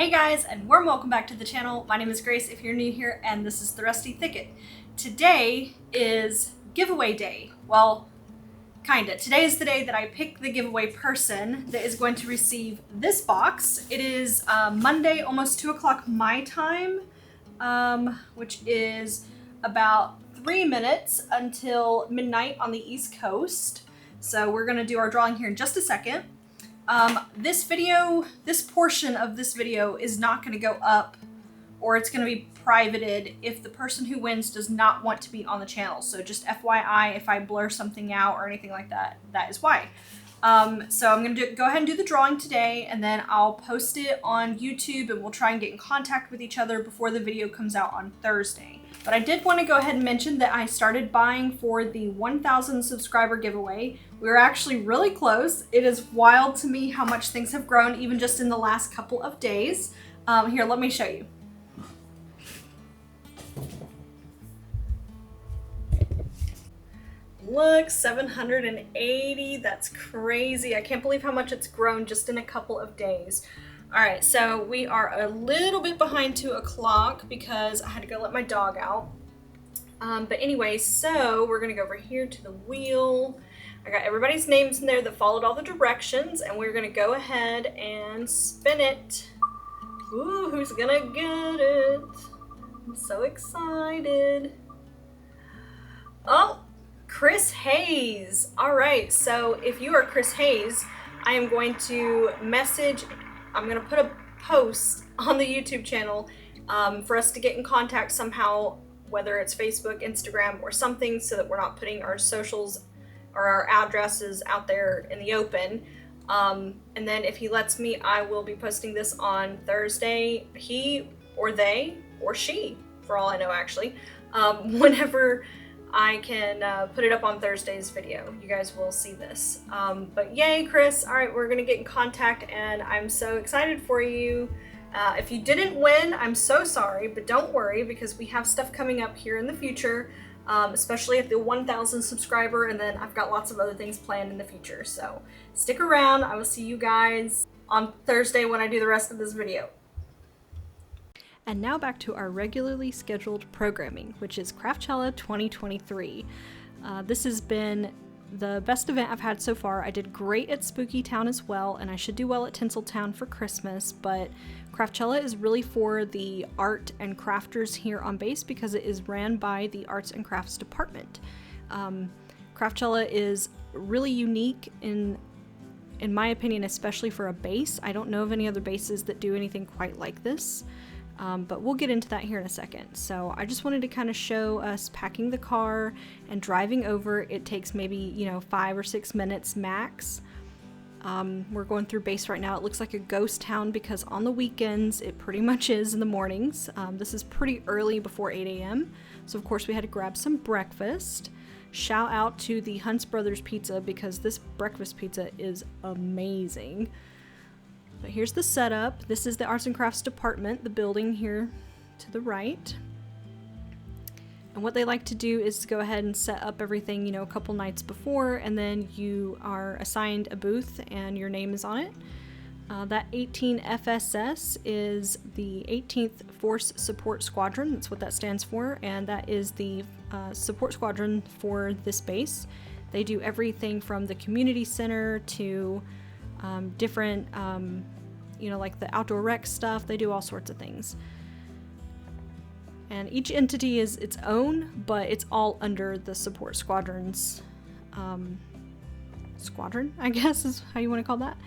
Hey guys, and warm welcome back to the channel. My name is Grace if you're new here, and this is the Rusty Thicket. Today is giveaway day. Well, kinda. Today is the day that I pick the giveaway person that is going to receive this box. It is Monday, almost 2 o'clock my time, which is about 3 minutes until midnight on the East Coast. So we're gonna do our drawing here in just a second. This portion of this video is not going to go up, or it's going to be privated if the person who wins does not want to be on the channel. So just FYI, if I blur something out or anything like that, that is why. So I'm going to go ahead and do the drawing today, and then I'll post it on YouTube, and we'll try and get in contact with each other before the video comes out on Thursday. But I did want to go ahead and mention that I started buying for the 1,000 subscriber giveaway. We were actually really close. It is wild to me how much things have grown even just in the last couple of days. Here, let me show you. Look, 780, that's crazy. I can't believe how much it's grown just in a couple of days. All right, so we are a little bit behind 2 o'clock because I had to go let my dog out. But anyway, so we're gonna go over here to the wheel. I got everybody's names in there that followed all the directions, and we're gonna go ahead and spin it. Ooh, who's gonna get it? I'm so excited. Oh, Chris Hayes. All right, so if you are Chris Hayes, I am going to I'm going to put a post on the YouTube channel for us to get in contact somehow, whether it's Facebook, Instagram, or something, so that we're not putting our socials or our addresses out there in the open. And then if he lets me, I will be posting this on Thursday. He or they or she, for all I know actually, whenever I can put it up on Thursday's video. You guys will see this. But yay, Chris. All right, we're gonna get in contact, and I'm so excited for you. If you didn't win, I'm so sorry, but don't worry, because we have stuff coming up here in the future, especially at the 1,000 subscriber, and then I've got lots of other things planned in the future. So stick around. I will see you guys on Thursday when I do the rest of this video. And now back to our regularly scheduled programming, which is Chella 2023. This has been the best event I've had so far. I did great at Spooky Town as well, and I should do well at Tinseltown for Christmas, but Chella is really for the art and crafters here on base because it is ran by the Arts and Crafts Department. Chella is really unique in my opinion, especially for a base. I don't know of any other bases that do anything quite like this. But we'll get into that here in a second. So I just wanted to kind of show us packing the car and driving over. It takes maybe, 5 or 6 minutes max. We're going through base right now. It looks like a ghost town because on the weekends it pretty much is in the mornings. This is pretty early before 8 a.m. So of course we had to grab some breakfast. Shout out to the Hunt's Brothers Pizza because this breakfast pizza is amazing. But here's the setup. This is the Arts and Crafts Department, the building here to the right. And what they like to do is go ahead and set up everything, a couple nights before, and then you are assigned a booth and your name is on it. That 18 FSS is the 18th Force Support Squadron. That's what that stands for, and that is the support squadron for this base. They do everything from the community center to different, like the outdoor rec stuff. They do all sorts of things. And each entity is its own, but it's all under the support squadron's squadron, I guess is how you want to call that.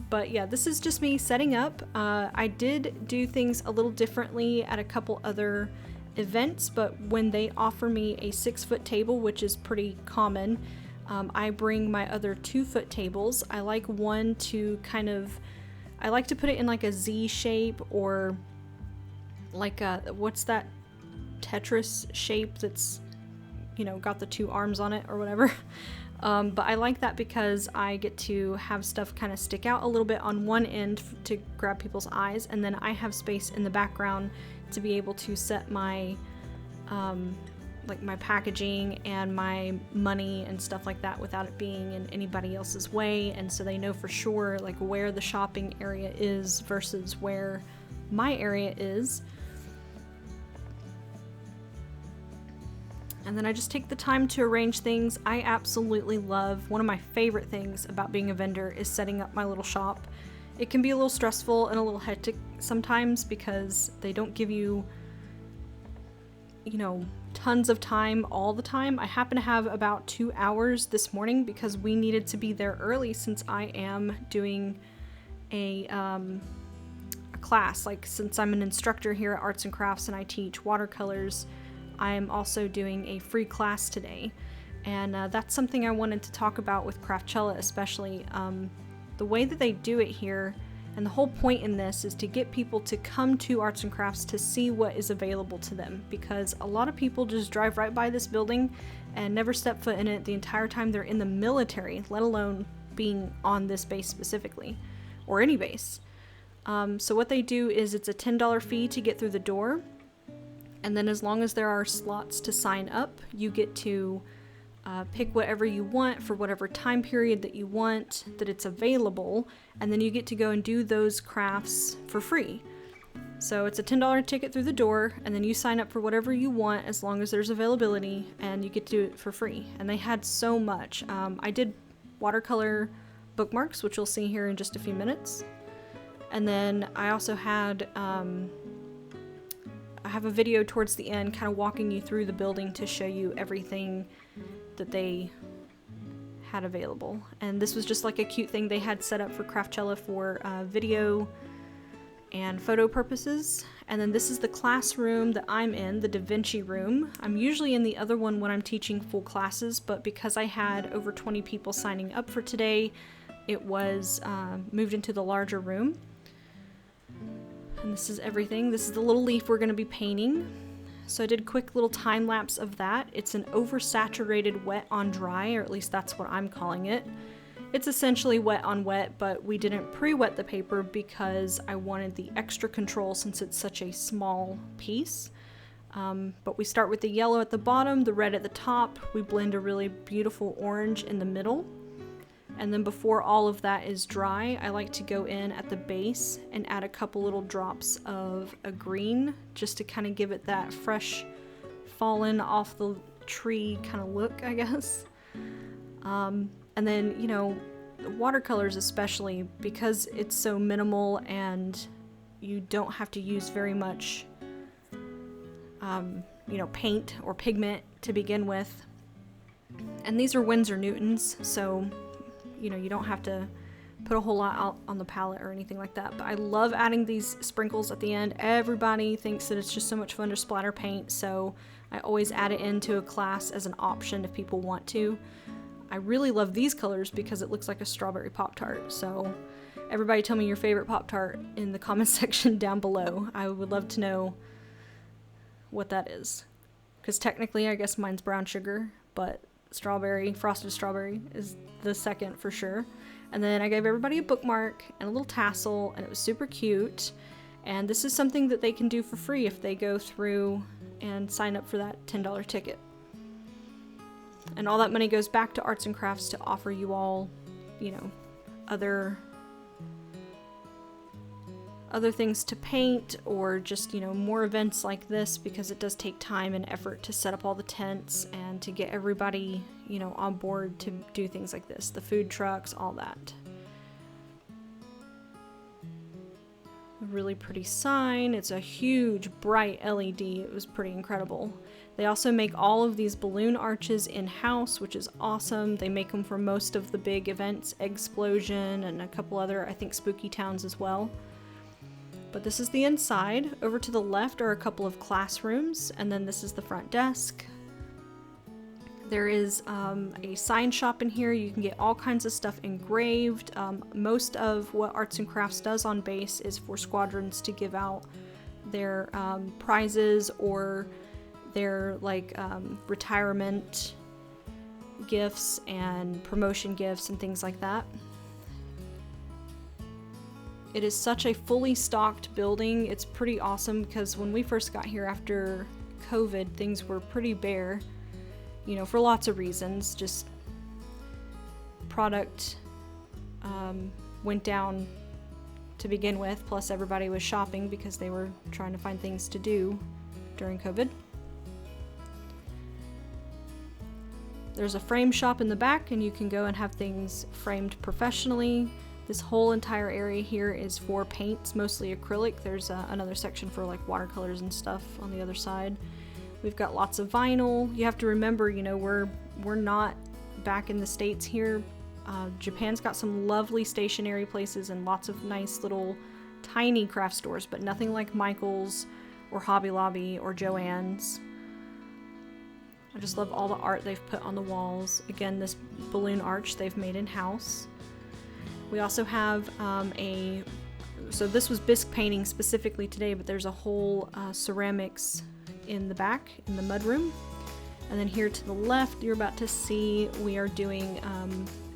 But yeah, this is just me setting up. I did do things a little differently at a couple other events, but when they offer me a 6-foot table, which is pretty common, I bring my other 2-foot tables. I like one to I like to put it in like a Z shape, or like what's that Tetris shape that's, got the 2 arms on it or whatever. But I like that because I get to have stuff kind of stick out a little bit on one end to grab people's eyes, and then I have space in the background to be able to set my like my packaging and my money and stuff like that without it being in anybody else's way, and so they know for sure like where the shopping area is versus where my area is. And then I just take the time to arrange things. I absolutely love, one of my favorite things about being a vendor is setting up my little shop. It can be a little stressful and a little hectic sometimes because they don't give you, you know, tons of time all the time. I happen to have about 2 hours this morning because we needed to be there early since I am doing a class. Like, since I'm an instructor here at Arts and Crafts and I teach watercolors, I'm also doing a free class today, and that's something I wanted to talk about with Chella especially. The way that they do it here, and the whole point in this is to get people to come to Arts and Crafts to see what is available to them, because a lot of people just drive right by this building and never step foot in it the entire time they're in the military, let alone being on this base specifically, or any base. So what they do is it's a $10 fee to get through the door. And then as long as there are slots to sign up, you get to pick whatever you want for whatever time period that you want that it's available, and then you get to go and do those crafts for free. So it's a $10 ticket through the door, and then you sign up for whatever you want as long as there's availability, and you get to do it for free. And they had so much. I did watercolor bookmarks, which you'll see here in just a few minutes. And then I also had... I have a video towards the end kind of walking you through the building to show you everything that they had available. And this was just like a cute thing they had set up for Chella for video and photo purposes. And then this is the classroom that I'm in, the Da Vinci room. I'm usually in the other one when I'm teaching full classes, but because I had over 20 people signing up for today, it was moved into the larger room. And this is everything. This is the little leaf we're going to be painting. So I did a quick little time lapse of that. It's an oversaturated wet on dry, or at least that's what I'm calling it. It's essentially wet on wet, but we didn't pre-wet the paper because I wanted the extra control since it's such a small piece. But we start with the yellow at the bottom, the red at the top. We blend a really beautiful orange in the middle. And then before all of that is dry, I like to go in at the base and add a couple little drops of a green just to kind of give it that fresh, fallen off the tree kind of look, I guess. And then, you know, the watercolors especially, because it's so minimal and you don't have to use very much, you know, paint or pigment to begin with. And these are Winsor Newtons, so... you know, you don't have to put a whole lot out on the palette or anything like that. But I love adding these sprinkles at the end. Everybody thinks that it's just so much fun to splatter paint, so I always add it into a class as an option if people want to. I really love these colors because it looks like a strawberry Pop-Tart. So everybody tell me your favorite Pop-Tart in the comment section down below. I would love to know what that is. Because technically I guess mine's brown sugar, but strawberry, frosted strawberry is the second for sure. And then I gave everybody a bookmark and a little tassel, and it was super cute. And this is something that they can do for free if they go through and sign up for that $10 ticket. And all that money goes back to Arts and Crafts to offer you all, you know, other things to paint, or just, you know, more events like this, because it does take time and effort to set up all the tents and to get everybody, you know, on board to do things like this, the food trucks, all that. A really pretty sign. It's a huge bright LED. It was pretty incredible. They also make all of these balloon arches in-house, which is awesome. They make them for most of the big events, Eggsplosion and a couple other, I think, spooky towns as well. But this is the inside. Over to the left are a couple of classrooms, and then this is the front desk. There is a sign shop in here. You can get all kinds of stuff engraved. Most of what Arts and Crafts does on base is for squadrons to give out their prizes or their retirement gifts and promotion gifts and things like that. It is such a fully stocked building. It's pretty awesome because when we first got here after COVID, things were pretty bare, you know, for lots of reasons. Just product went down to begin with, plus everybody was shopping because they were trying to find things to do during COVID. There's a frame shop in the back, and you can go and have things framed professionally. This whole entire area here is for paints, mostly acrylic. There's another section for like watercolors and stuff on the other side. We've got lots of vinyl. You have to remember, you know, we're not back in the States here. Japan's got some lovely stationery places and lots of nice little tiny craft stores, but nothing like Michael's or Hobby Lobby or Joann's. I just love all the art they've put on the walls. Again, this balloon arch they've made in-house. We also have so this was bisque painting specifically today, but there's a whole ceramics in the back, in the mudroom. And then here to the left, you're about to see we are doing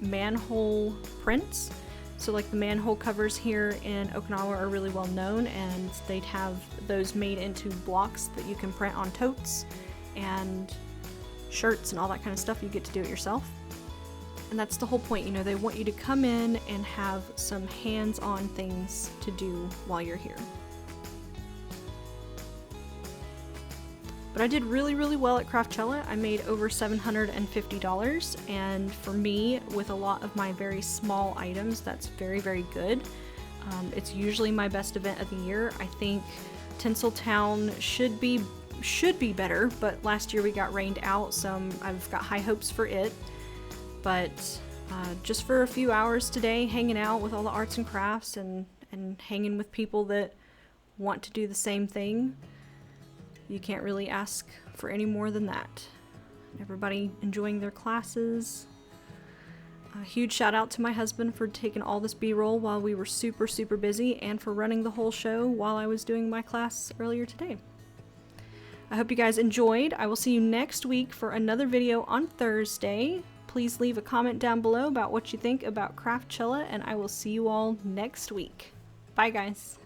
manhole prints. So like the manhole covers here in Okinawa are really well known, and they'd have those made into blocks that you can print on totes and shirts and all that kind of stuff. You get to do it yourself. And that's the whole point, you know, they want you to come in and have some hands-on things to do while you're here. But I did really, really well at 𝍊𝑋𝑍𝑊𝑋. I made over $750, and for me, with a lot of my very small items, that's very, very good. It's usually my best event of the year. I think Tinseltown should be better, but last year we got rained out, so I've got high hopes for it. But just for a few hours today, hanging out with all the arts and crafts and hanging with people that want to do the same thing, you can't really ask for any more than that. Everybody enjoying their classes. A huge shout out to my husband for taking all this B-roll while we were super, super busy, and for running the whole show while I was doing my class earlier today. I hope you guys enjoyed. I will see you next week for another video on Thursday. Please leave a comment down below about what you think about 𝍊𝑋𝑍𝑊𝑋, and I will see you all next week. Bye guys.